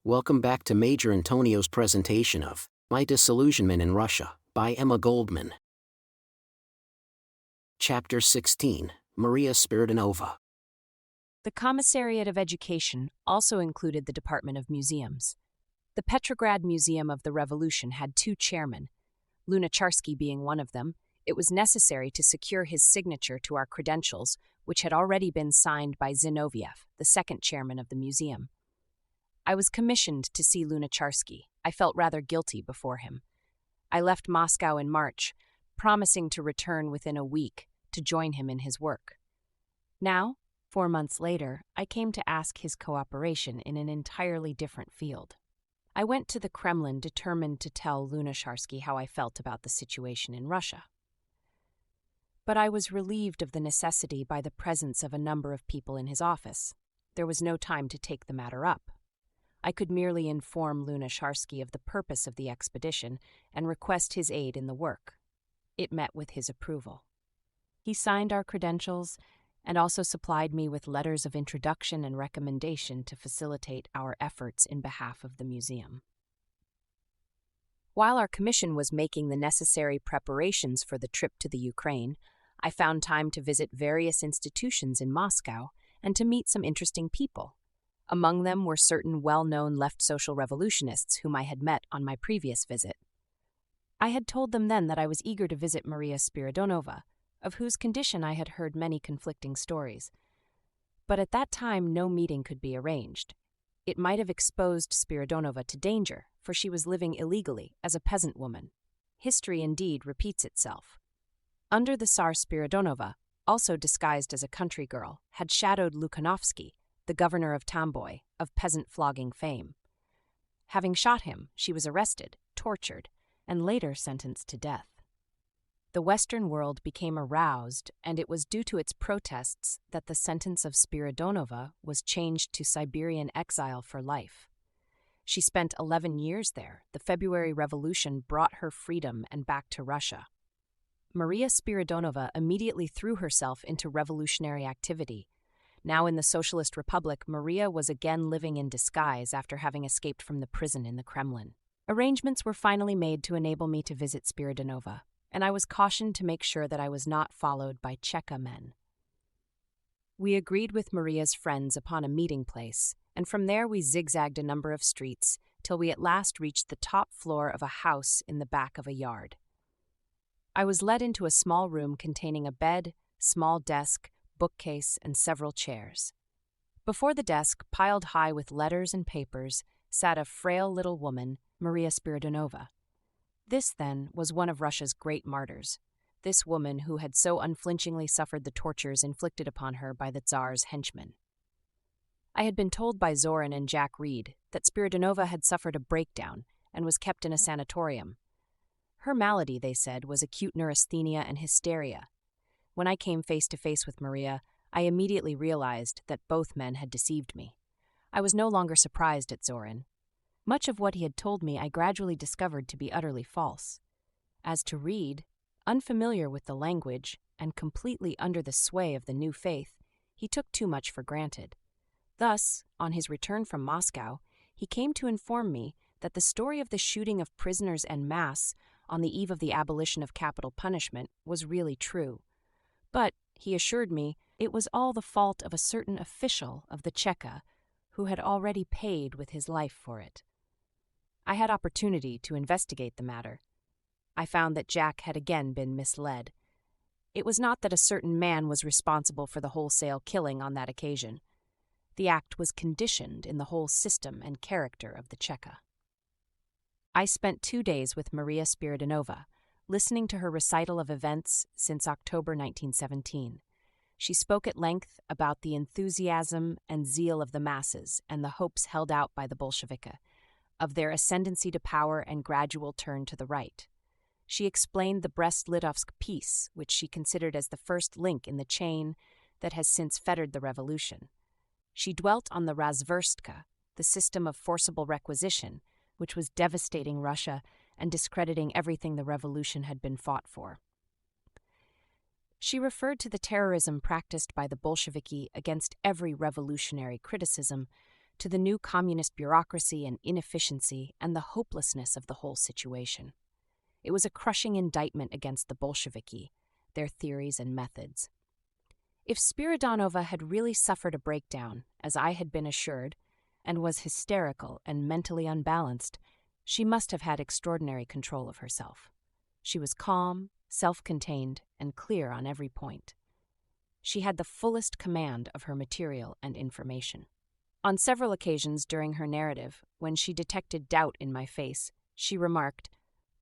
Welcome back to Major Antonio's presentation of My Disillusionment in Russia by Emma Goldman. Chapter 16, Maria Spiridonova. The Commissariat of Education also included the Department of Museums. The Petrograd Museum of the Revolution had two chairmen, Lunacharsky being one of them. It was necessary to secure his signature to our credentials, which had already been signed by Zinoviev, the second chairman of the museum. I was commissioned to see Lunacharsky. I felt rather guilty before him. I left Moscow in March, promising to return within a week to join him in his work. Now, 4 months later, I came to ask his cooperation in an entirely different field. I went to the Kremlin determined to tell Lunacharsky how I felt about the situation in Russia. But I was relieved of the necessity by the presence of a number of people in his office. There was no time to take the matter up. I could merely inform Lunacharsky of the purpose of the expedition and request his aid in the work. It met with his approval. He signed our credentials and also supplied me with letters of introduction and recommendation to facilitate our efforts in behalf of the museum. While our commission was making the necessary preparations for the trip to the Ukraine, I found time to visit various institutions in Moscow and to meet some interesting people. Among them were certain well-known left social revolutionists whom I had met on my previous visit. I had told them then that I was eager to visit Maria Spiridonova, of whose condition I had heard many conflicting stories. But at that time no meeting could be arranged. It might have exposed Spiridonova to danger, for she was living illegally as a peasant woman. History indeed repeats itself. Under the Tsar, Spiridonova, also disguised as a country girl, had shadowed Lukhanovsky, the governor of Tamboy, of peasant flogging fame. Having shot him, she was arrested, tortured, and later sentenced to death. The Western world became aroused, and it was due to its protests that the sentence of Spiridonova was changed to Siberian exile for life. She spent 11 years there. The February Revolution brought her freedom and back to Russia. Maria Spiridonova immediately threw herself into revolutionary activity. Now in the Socialist Republic, Maria was again living in disguise after having escaped from the prison in the Kremlin. Arrangements were finally made to enable me to visit Spiridonova, and I was cautioned to make sure that I was not followed by Cheka men. We agreed with Maria's friends upon a meeting place, and from there we zigzagged a number of streets till we at last reached the top floor of a house in the back of a yard. I was led into a small room containing a bed, small desk, bookcase, and several chairs. Before the desk, piled high with letters and papers, sat a frail little woman, Maria Spiridonova. This, then, was one of Russia's great martyrs, this woman who had so unflinchingly suffered the tortures inflicted upon her by the Tsar's henchmen. I had been told by Zorin and Jack Reed that Spiridonova had suffered a breakdown and was kept in a sanatorium. Her malady, they said, was acute neurasthenia and hysteria. When I came face to face with Maria, I immediately realized that both men had deceived me. I was no longer surprised at Zorin. Much of what he had told me I gradually discovered to be utterly false. As to Reed, unfamiliar with the language and completely under the sway of the new faith, he took too much for granted. Thus, on his return from Moscow, he came to inform me that the story of the shooting of prisoners en masse on the eve of the abolition of capital punishment was really true. But, he assured me, it was all the fault of a certain official of the Cheka who had already paid with his life for it. I had opportunity to investigate the matter. I found that Jack had again been misled. It was not that a certain man was responsible for the wholesale killing on that occasion. The act was conditioned in the whole system and character of the Cheka. I spent 2 days with Maria Spiridonova, listening to her recital of events since October 1917. She spoke at length about the enthusiasm and zeal of the masses and the hopes held out by the Bolshevika, of their ascendancy to power and gradual turn to the right. She explained the Brest-Litovsk peace, which she considered as the first link in the chain that has since fettered the revolution. She dwelt on the Razverstka, the system of forcible requisition, which was devastating Russia and discrediting everything the revolution had been fought for. She referred to the terrorism practiced by the Bolsheviki against every revolutionary criticism, to the new communist bureaucracy and inefficiency and the hopelessness of the whole situation. It was a crushing indictment against the Bolsheviki, their theories and methods. If Spiridonova had really suffered a breakdown, as I had been assured, and was hysterical and mentally unbalanced, she must have had extraordinary control of herself. She was calm, self-contained, and clear on every point. She had the fullest command of her material and information. On several occasions during her narrative, when she detected doubt in my face, she remarked,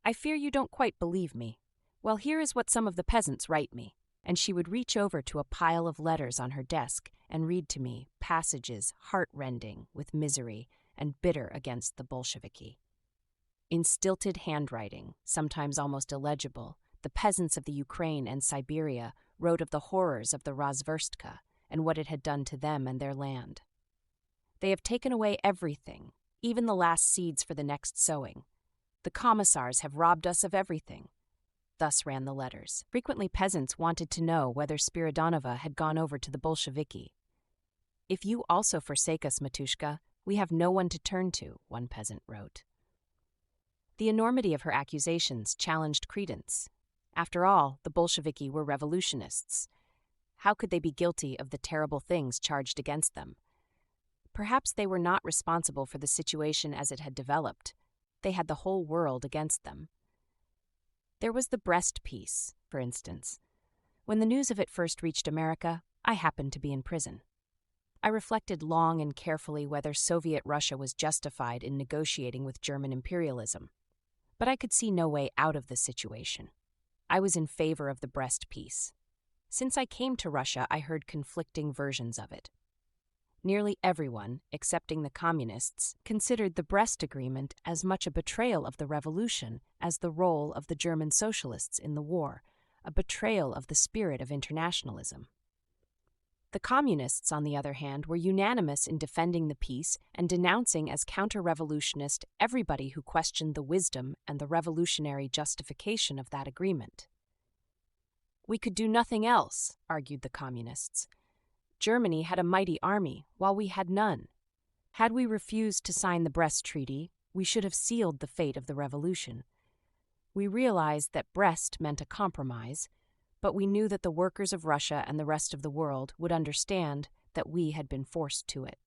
"I fear you don't quite believe me. Well, here is what some of the peasants write me." And she would reach over to a pile of letters on her desk and read to me passages heart-rending with misery and bitter against the Bolsheviki. In stilted handwriting, sometimes almost illegible, the peasants of the Ukraine and Siberia wrote of the horrors of the Razverstka and what it had done to them and their land. "They have taken away everything, even the last seeds for the next sowing. The commissars have robbed us of everything." Thus ran the letters. Frequently peasants wanted to know whether Spiridonova had gone over to the Bolsheviki. "If you also forsake us, Matushka, we have no one to turn to," one peasant wrote. The enormity of her accusations challenged credence. After all, the Bolsheviki were revolutionists. How could they be guilty of the terrible things charged against them? Perhaps they were not responsible for the situation as it had developed. They had the whole world against them. There was the Brest Peace, for instance. When the news of it first reached America, I happened to be in prison. I reflected long and carefully whether Soviet Russia was justified in negotiating with German imperialism. But I could see no way out of the situation. I was in favor of the Brest Peace. Since I came to Russia, I heard conflicting versions of it. Nearly everyone, excepting the communists, considered the Brest Agreement as much a betrayal of the revolution as the role of the German socialists in the war, a betrayal of the spirit of internationalism. The communists, on the other hand, were unanimous in defending the peace and denouncing as counter-revolutionist everybody who questioned the wisdom and the revolutionary justification of that agreement. "We could do nothing else," argued the communists. "Germany had a mighty army, while we had none. Had we refused to sign the Brest Treaty, we should have sealed the fate of the revolution. We realized that Brest meant a compromise, but we knew that the workers of Russia and the rest of the world would understand that we had been forced to it.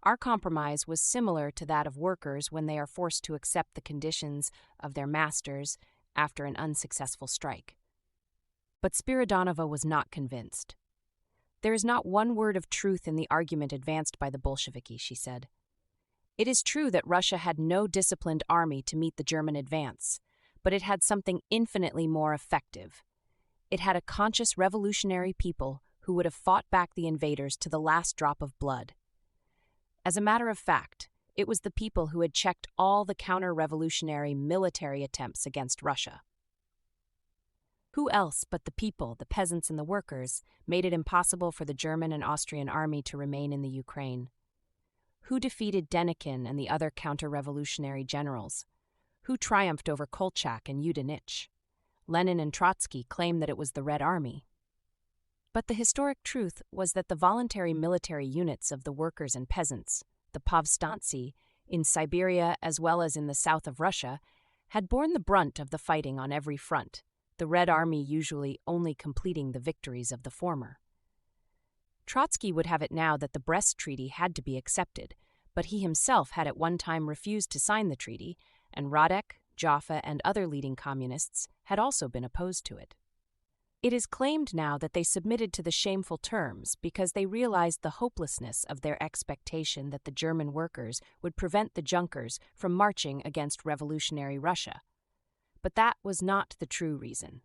Our compromise was similar to that of workers when they are forced to accept the conditions of their masters after an unsuccessful strike." But Spiridonova was not convinced. "There is not one word of truth in the argument advanced by the Bolsheviki," she said. "It is true that Russia had no disciplined army to meet the German advance, but it had something infinitely more effective. It had a conscious revolutionary people who would have fought back the invaders to the last drop of blood. As a matter of fact, it was the people who had checked all the counter-revolutionary military attempts against Russia. Who else but the people, the peasants and the workers, made it impossible for the German and Austrian army to remain in the Ukraine? Who defeated Denikin and the other counter-revolutionary generals? Who triumphed over Kolchak and Yudenich? Lenin and Trotsky claimed that it was the Red Army. But the historic truth was that the voluntary military units of the workers and peasants, the Povstanci, in Siberia as well as in the south of Russia, had borne the brunt of the fighting on every front, the Red Army usually only completing the victories of the former. Trotsky would have it now that the Brest Treaty had to be accepted, but he himself had at one time refused to sign the treaty, and Radek, Jaffa, and other leading communists had also been opposed to it. It is claimed now that they submitted to the shameful terms because they realized the hopelessness of their expectation that the German workers would prevent the Junkers from marching against revolutionary Russia. But that was not the true reason.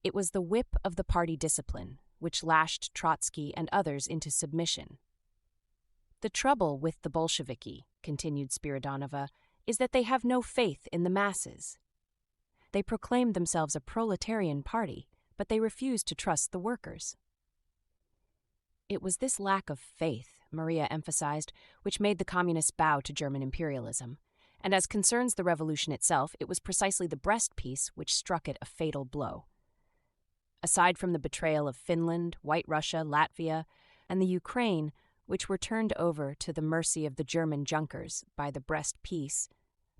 It was the whip of the party discipline, which lashed Trotsky and others into submission. "The trouble with the Bolsheviki," continued Spiridonova, "is that they have no faith in the masses. They proclaim themselves a proletarian party, but they refuse to trust the workers." It was this lack of faith, Maria emphasized, which made the communists bow to German imperialism. And as concerns the revolution itself, it was precisely the Brest Peace which struck it a fatal blow. Aside from the betrayal of Finland, White Russia, Latvia, and the Ukraine, which were turned over to the mercy of the German Junkers by the Brest Peace,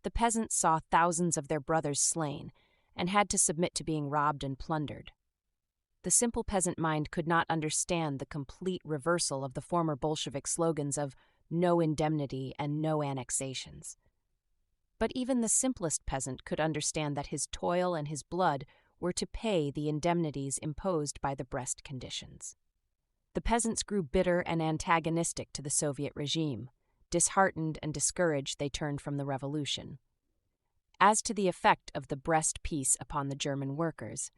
the peasants saw thousands of their brothers slain and had to submit to being robbed and plundered. The simple peasant mind could not understand the complete reversal of the former Bolshevik slogans of no indemnity and no annexations. But even the simplest peasant could understand that his toil and his blood were to pay the indemnities imposed by the Brest conditions. The peasants grew bitter and antagonistic to the Soviet regime. Disheartened and discouraged, they turned from the revolution. As to the effect of the Brest Peace upon the German workers,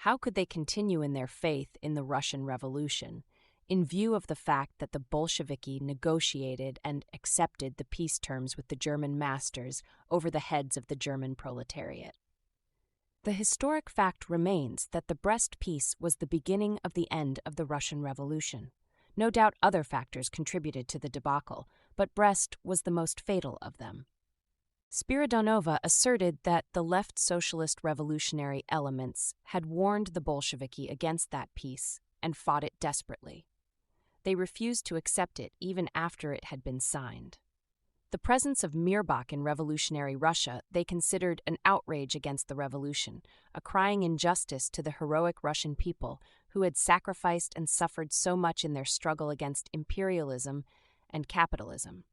how could they continue in their faith in the Russian Revolution, in view of the fact that the Bolsheviki negotiated and accepted the peace terms with the German masters over the heads of the German proletariat? The historic fact remains that the Brest Peace was the beginning of the end of the Russian Revolution. No doubt other factors contributed to the debacle, but Brest was the most fatal of them. Spiridonova asserted that the left socialist revolutionary elements had warned the Bolsheviki against that peace and fought it desperately. They refused to accept it even after it had been signed. The presence of Mirbach in revolutionary Russia they considered an outrage against the revolution, a crying injustice to the heroic Russian people who had sacrificed and suffered so much in their struggle against imperialism and capitalism.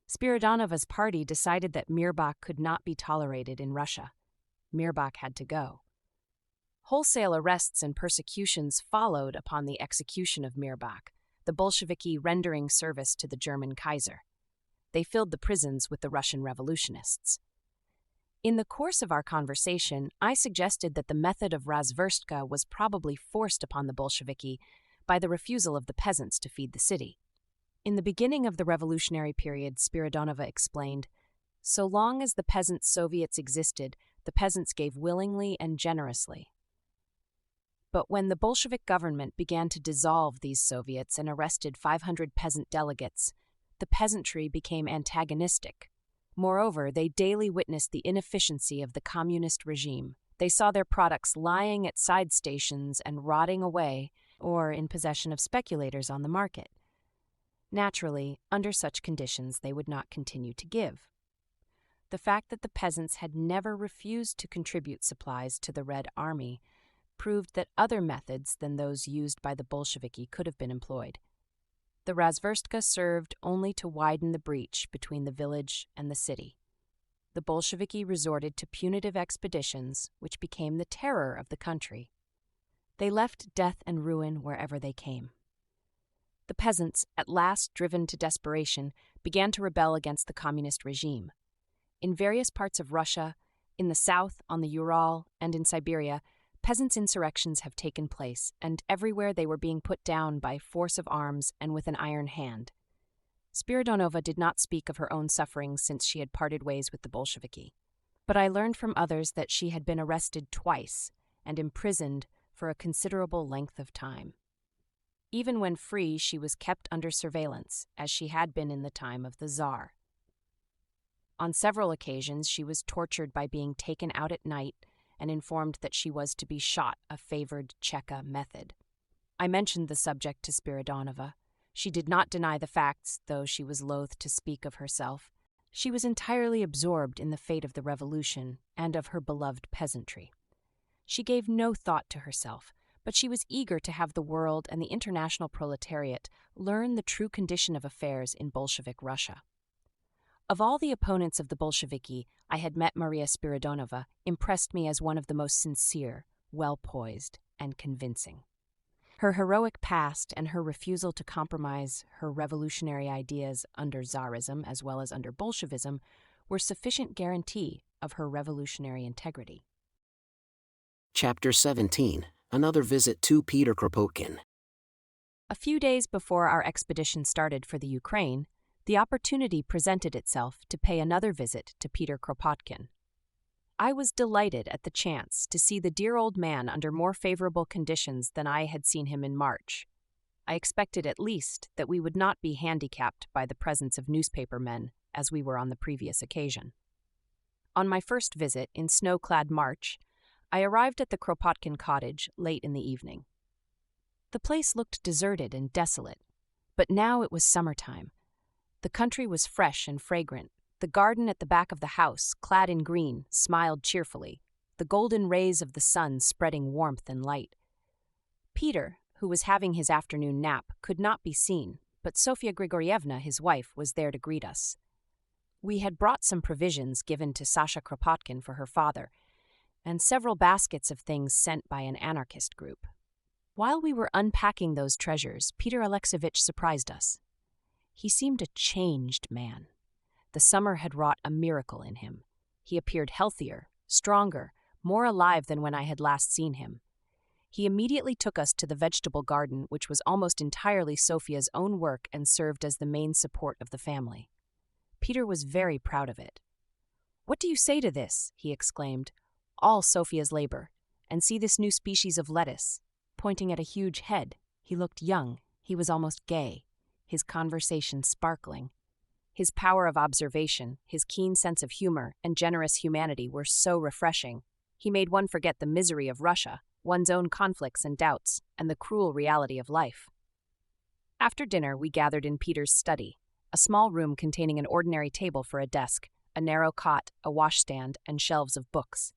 Spiridonova's party decided that Mirbach could not be tolerated in Russia. Mirbach had to go. Wholesale arrests and persecutions followed upon the execution of Mirbach, the Bolsheviki rendering service to the German Kaiser. They filled the prisons with the Russian revolutionists. In the course of our conversation, I suggested that the method of razverstka was probably forced upon the Bolsheviki by the refusal of the peasants to feed the city. In the beginning of the revolutionary period, Spiridonova explained, so long as the peasant Soviets existed, the peasants gave willingly and generously. But when the Bolshevik government began to dissolve these Soviets and arrested 500 peasant delegates, the peasantry became antagonistic. Moreover, they daily witnessed the inefficiency of the communist regime. They saw their products lying at side stations and rotting away, or in possession of speculators on the market. Naturally, under such conditions, they would not continue to give. The fact that the peasants had never refused to contribute supplies to the Red Army proved that other methods than those used by the Bolsheviki could have been employed. The razverstka served only to widen the breach between the village and the city. The Bolsheviki resorted to punitive expeditions, which became the terror of the country. They left death and ruin wherever they came. The peasants, at last driven to desperation, began to rebel against the communist regime. In various parts of Russia, in the south, on the Ural, and in Siberia, peasants' insurrections have taken place, and everywhere they were being put down by force of arms and with an iron hand. Spiridonova did not speak of her own sufferings since she had parted ways with the Bolsheviki, but I learned from others that she had been arrested twice and imprisoned for a considerable length of time. Even when free, she was kept under surveillance, as she had been in the time of the Tsar. On several occasions, she was tortured by being taken out at night and informed that she was to be shot, a favored Cheka method. I mentioned the subject to Spiridonova. She did not deny the facts, though she was loath to speak of herself. She was entirely absorbed in the fate of the revolution and of her beloved peasantry. She gave no thought to herself, but she was eager to have the world and the international proletariat learn the true condition of affairs in Bolshevik Russia. Of all the opponents of the Bolsheviki, I had met Maria Spiridonova, impressed me as one of the most sincere, well-poised, and convincing. Her heroic past and her refusal to compromise her revolutionary ideas under Tsarism as well as under Bolshevism were sufficient guarantee of her revolutionary integrity. Chapter 17. Another visit to Peter Kropotkin. A few days before our expedition started for the Ukraine, the opportunity presented itself to pay another visit to Peter Kropotkin. I was delighted at the chance to see the dear old man under more favorable conditions than I had seen him in March. I expected at least that we would not be handicapped by the presence of newspaper men, as we were on the previous occasion. On my first visit in snow-clad March, I arrived at the Kropotkin cottage late in the evening. The place looked deserted and desolate, But now it was summertime. The country was fresh and fragrant. The garden at the back of the house, clad in green, smiled cheerfully, the golden rays of the sun spreading warmth and light. Peter, who was having his afternoon nap, could not be seen, but Sofia Grigorievna, his wife, was there to greet us. We had brought some provisions given to Sasha Kropotkin for her father, and several baskets of things sent by an anarchist group. While we were unpacking those treasures, Peter Alexeyevich surprised us. He seemed a changed man. The summer had wrought a miracle in him. He appeared healthier, stronger, more alive than when I had last seen him. He immediately took us to the vegetable garden, which was almost entirely Sofia's own work and served as the main support of the family. Peter was very proud of it. "What do you say to this?" he exclaimed. "All Sofia's labor. And see this new species of lettuce," pointing at a huge head. He looked young. He was almost gay, his conversation sparkling. His power of observation, his keen sense of humor, and generous humanity were so refreshing. He made one forget the misery of Russia, one's own conflicts and doubts, and the cruel reality of life. After dinner, we gathered in Peter's study, a small room containing an ordinary table for a desk, a narrow cot, a washstand, and shelves of books.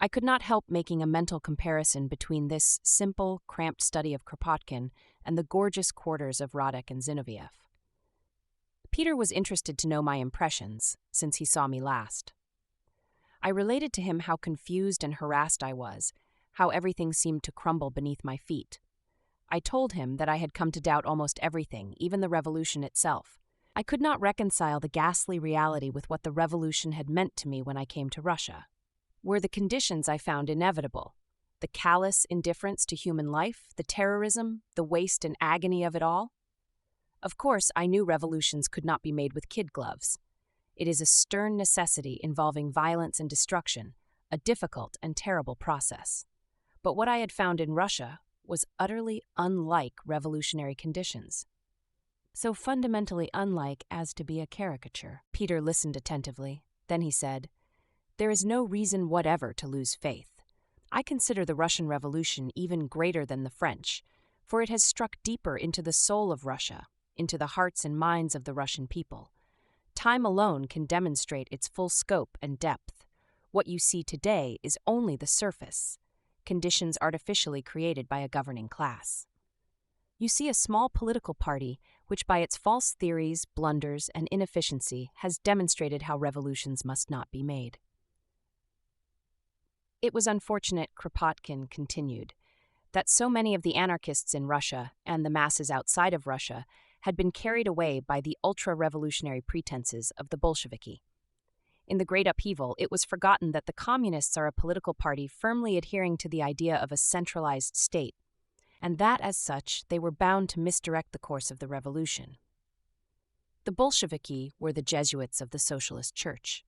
I could not help making a mental comparison between this simple, cramped study of Kropotkin and the gorgeous quarters of Radek and Zinoviev. Peter was interested to know my impressions, since he saw me last. I related to him how confused and harassed I was, how everything seemed to crumble beneath my feet. I told him that I had come to doubt almost everything, even the revolution itself. I could not reconcile the ghastly reality with what the revolution had meant to me when I came to Russia. Were the conditions I found inevitable? The callous indifference to human life, the terrorism, the waste and agony of it all? Of course, I knew revolutions could not be made with kid gloves. It is a stern necessity involving violence and destruction, a difficult and terrible process. But what I had found in Russia was utterly unlike revolutionary conditions. So fundamentally unlike as to be a caricature. Peter listened attentively. Then he said, "There is no reason whatever to lose faith. I consider the Russian Revolution even greater than the French, for it has struck deeper into the soul of Russia, into the hearts and minds of the Russian people. Time alone can demonstrate its full scope and depth. What you see today is only the surface, conditions artificially created by a governing class. You see a small political party which by its false theories, blunders, and inefficiency has demonstrated how revolutions must not be made." It was unfortunate, Kropotkin continued, that so many of the anarchists in Russia and the masses outside of Russia had been carried away by the ultra-revolutionary pretenses of the Bolsheviki. In the Great Upheaval, it was forgotten that the communists are a political party firmly adhering to the idea of a centralized state, and that, as such, they were bound to misdirect the course of the revolution. The Bolsheviki were the Jesuits of the Socialist Church.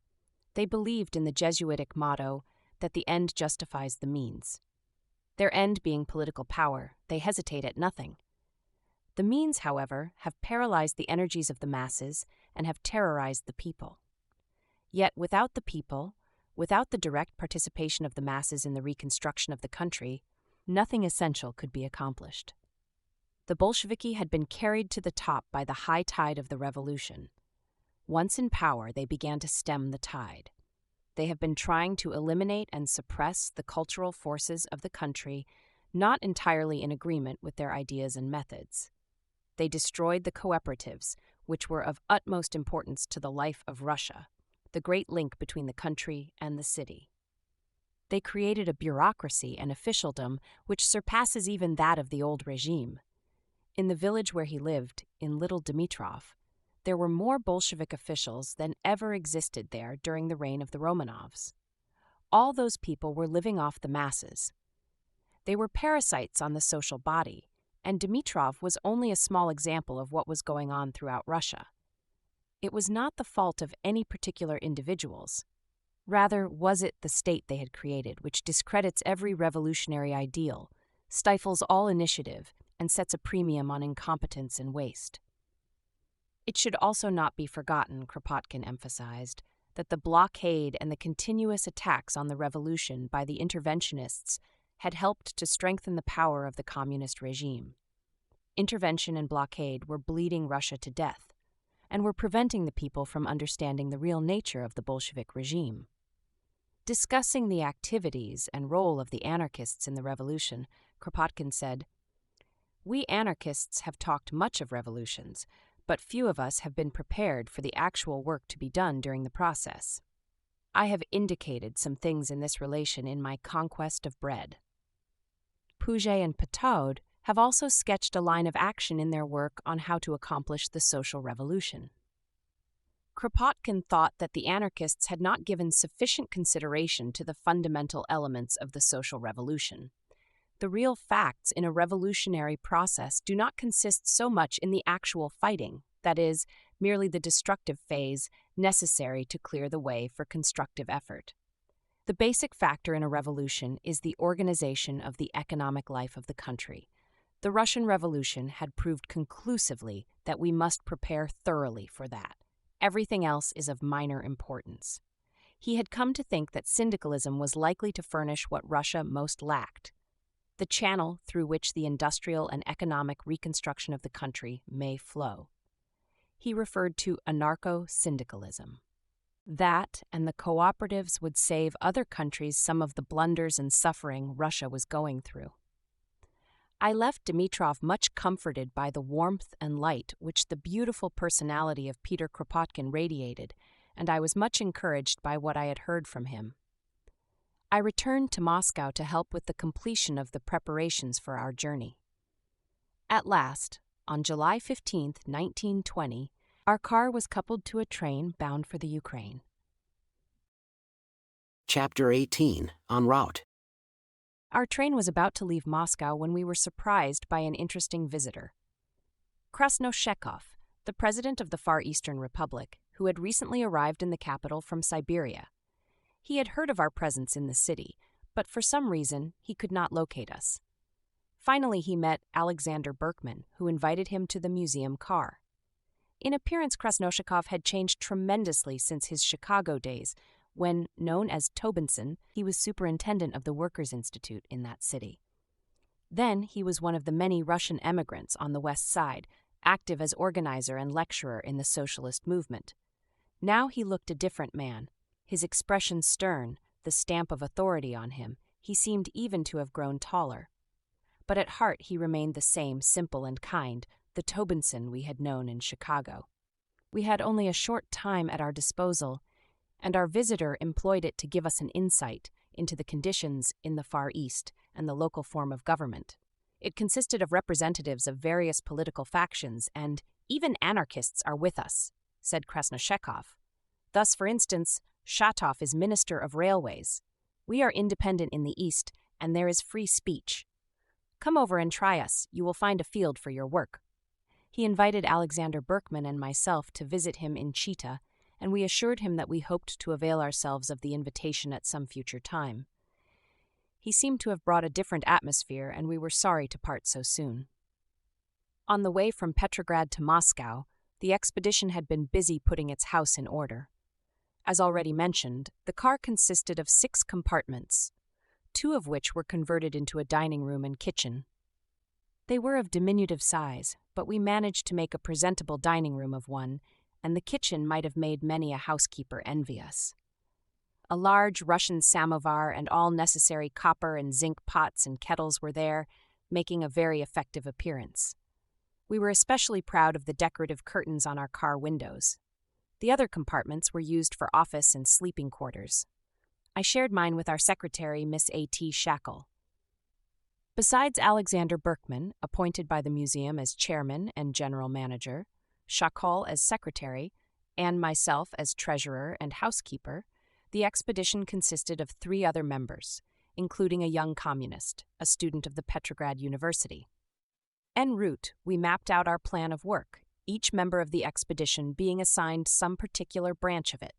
They believed in the Jesuitic motto that the end justifies the means. Their end being political power, they hesitate at nothing. The means, however, have paralyzed the energies of the masses and have terrorized the people. Yet without the people, without the direct participation of the masses in the reconstruction of the country, nothing essential could be accomplished. The Bolsheviki had been carried to the top by the high tide of the revolution. Once in power, they began to stem the tide. They have been trying to eliminate and suppress the cultural forces of the country, not entirely in agreement with their ideas and methods. They destroyed the cooperatives, which were of utmost importance to the life of Russia, the great link between the country and the city. They created a bureaucracy and officialdom which surpasses even that of the old regime. In the village where he lived, in Little Dimitrov, there were more Bolshevik officials than ever existed there during the reign of the Romanovs. All those people were living off the masses. They were parasites on the social body, and Dimitrov was only a small example of what was going on throughout Russia. It was not the fault of any particular individuals. Rather, was it the state they had created, which discredits every revolutionary ideal, stifles all initiative, and sets a premium on incompetence and waste. It should also not be forgotten, Kropotkin emphasized, that the blockade and the continuous attacks on the revolution by the interventionists had helped to strengthen the power of the communist regime. Intervention and blockade were bleeding Russia to death and were preventing the people from understanding the real nature of the Bolshevik regime. Discussing the activities and role of the anarchists in the revolution, Kropotkin said, "We anarchists have talked much of revolutions, but few of us have been prepared for the actual work to be done during the process. I have indicated some things in this relation in my Conquest of Bread." Puget and Pataud have also sketched a line of action in their work on how to accomplish the social revolution. Kropotkin thought that the anarchists had not given sufficient consideration to the fundamental elements of the social revolution. The real facts in a revolutionary process do not consist so much in the actual fighting, that is, merely the destructive phase necessary to clear the way for constructive effort. The basic factor in a revolution is the organization of the economic life of the country. The Russian Revolution had proved conclusively that we must prepare thoroughly for that. Everything else is of minor importance. He had come to think that syndicalism was likely to furnish what Russia most lacked, the channel through which the industrial and economic reconstruction of the country may flow. He referred to anarcho-syndicalism. That and the cooperatives would save other countries some of the blunders and suffering Russia was going through. I left Dimitrov much comforted by the warmth and light which the beautiful personality of Peter Kropotkin radiated, and I was much encouraged by what I had heard from him. I returned to Moscow to help with the completion of the preparations for our journey. At last, on July 15, 1920, our car was coupled to a train bound for the Ukraine. Chapter 18, En route. Our train was about to leave Moscow when we were surprised by an interesting visitor. Krasnoshekov, the president of the Far Eastern Republic, who had recently arrived in the capital from Siberia. He had heard of our presence in the city, but for some reason he could not locate us. Finally he met Alexander Berkman, who invited him to the museum car. In appearance, Krasnoshekov had changed tremendously since his Chicago days, when, known as Tobinson, he was superintendent of the Workers' Institute in that city. Then he was one of the many Russian emigrants on the West Side, active as organizer and lecturer in the socialist movement. Now he looked a different man, his expression stern, the stamp of authority on him. He seemed even to have grown taller. But at heart he remained the same simple and kind, the Tobinson we had known in Chicago. We had only a short time at our disposal, and our visitor employed it to give us an insight into the conditions in the Far East and the local form of government. It consisted of representatives of various political factions, and even anarchists are with us, said Krasnoshekov. Thus, for instance, Shatov is Minister of Railways. We are independent in the East, and there is free speech. Come over and try us. You will find a field for your work. He invited Alexander Berkman and myself to visit him in Chita, and we assured him that we hoped to avail ourselves of the invitation at some future time. He seemed to have brought a different atmosphere, and we were sorry to part so soon. On the way from Petrograd to Moscow, the expedition had been busy putting its house in order. As already mentioned, the car consisted of 6 compartments, 2 of which were converted into a dining room and kitchen. They were of diminutive size, but we managed to make a presentable dining room of one, and the kitchen might have made many a housekeeper envious. A large Russian samovar and all necessary copper and zinc pots and kettles were there, making a very effective appearance. We were especially proud of the decorative curtains on our car windows. The other compartments were used for office and sleeping quarters. I shared mine with our secretary, Miss A.T. Shackle. Besides Alexander Berkman, appointed by the museum as chairman and general manager, Shackle as secretary, and myself as treasurer and housekeeper, the expedition consisted of 3 other members, including a young communist, a student of the Petrograd University. En route, we mapped out our plan of work, each member of the expedition being assigned some particular branch of it.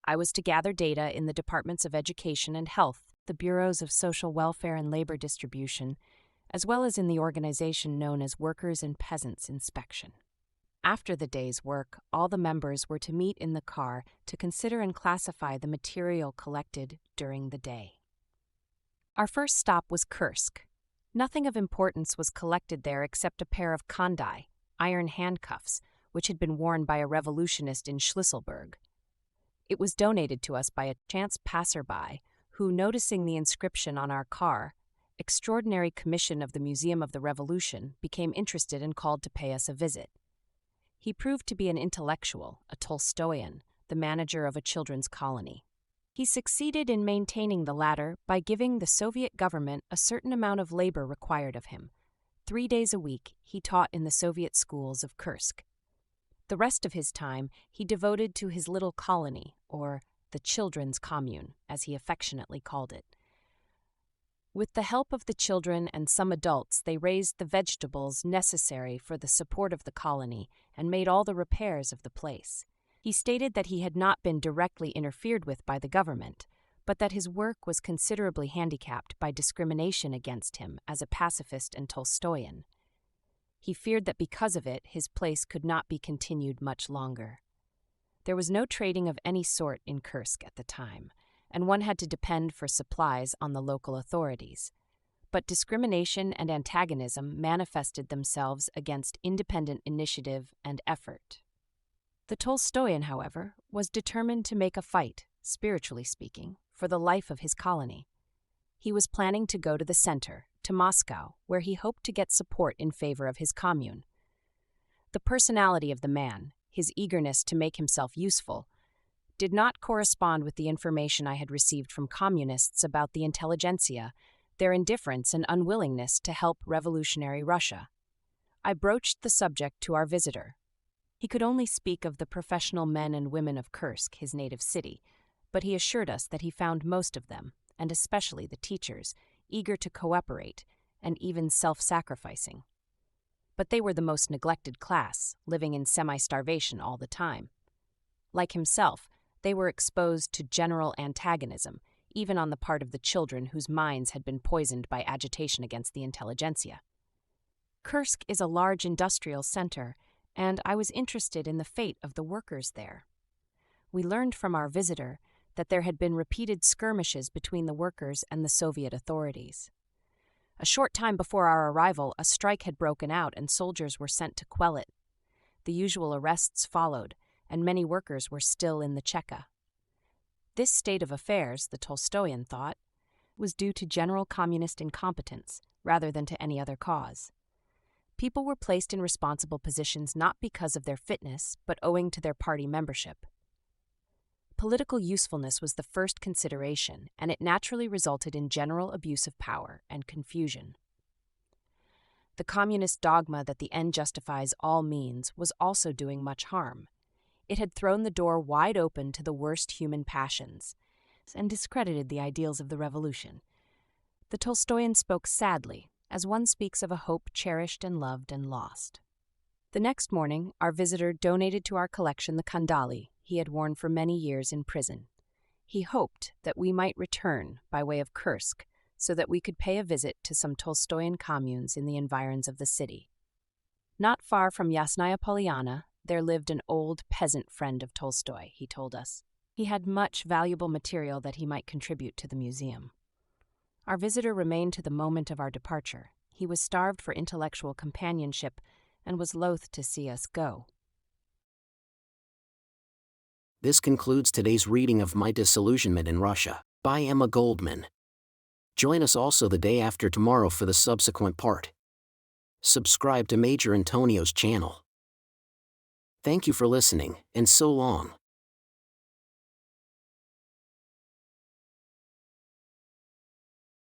I was to gather data in the departments of education and health, the bureaus of social welfare and labor distribution, as well as in the organization known as Workers and Peasants Inspection. After the day's work, all the members were to meet in the car to consider and classify the material collected during the day. Our first stop was Kursk. Nothing of importance was collected there except a pair of kandai, iron handcuffs, which had been worn by a revolutionist in Schlüsselburg. It was donated to us by a chance passerby who, noticing the inscription on our car, Extraordinary Commission of the Museum of the Revolution, became interested and called to pay us a visit. He proved to be an intellectual, a Tolstoyan, the manager of a children's colony. He succeeded in maintaining the latter by giving the Soviet government a certain amount of labor required of him. 3 days a week, he taught in the Soviet schools of Kursk. The rest of his time he devoted to his little colony, or the children's commune, as he affectionately called it. With the help of the children and some adults, they raised the vegetables necessary for the support of the colony and made all the repairs of the place. He stated that he had not been directly interfered with by the government, but that his work was considerably handicapped by discrimination against him as a pacifist and Tolstoyan. He feared that because of it, his place could not be continued much longer. There was no trading of any sort in Kursk at the time, and one had to depend for supplies on the local authorities. But discrimination and antagonism manifested themselves against independent initiative and effort. The Tolstoyan, however, was determined to make a fight, spiritually speaking, for the life of his colony. He was planning to go to the center, to Moscow, where he hoped to get support in favor of his commune. The personality of the man, his eagerness to make himself useful, did not correspond with the information I had received from communists about the intelligentsia, their indifference and unwillingness to help revolutionary Russia. I broached the subject to our visitor. He could only speak of the professional men and women of Kursk, his native city, but he assured us that he found most of them, and especially the teachers, eager to cooperate and even self-sacrificing. But they were the most neglected class, living in semi-starvation all the time. Like himself, they were exposed to general antagonism, even on the part of the children whose minds had been poisoned by agitation against the intelligentsia. Kursk is a large industrial center, and I was interested in the fate of the workers there. We learned from our visitor that there had been repeated skirmishes between the workers and the Soviet authorities. A short time before our arrival, a strike had broken out and soldiers were sent to quell it. The usual arrests followed, and many workers were still in the Cheka. This state of affairs, the Tolstoyan thought, was due to general communist incompetence rather than to any other cause. People were placed in responsible positions not because of their fitness, but owing to their party membership. Political usefulness was the first consideration, and it naturally resulted in general abuse of power and confusion. The communist dogma that the end justifies all means was also doing much harm. It had thrown the door wide open to the worst human passions and discredited the ideals of the revolution. The Tolstoyan spoke sadly, as one speaks of a hope cherished and loved and lost. The next morning, our visitor donated to our collection the kandali he had worn for many years in prison. He hoped that we might return by way of Kursk so that we could pay a visit to some Tolstoyan communes in the environs of the city. Not far from Yasnaya Polyana, there lived an old peasant friend of Tolstoy, he told us. He had much valuable material that he might contribute to the museum. Our visitor remained to the moment of our departure. He was starved for intellectual companionship and was loath to see us go. This concludes today's reading of My Disillusionment in Russia, by Emma Goldman. Join us also the day after tomorrow for the subsequent part. Subscribe to Major Antonio's channel. Thank you for listening, and so long.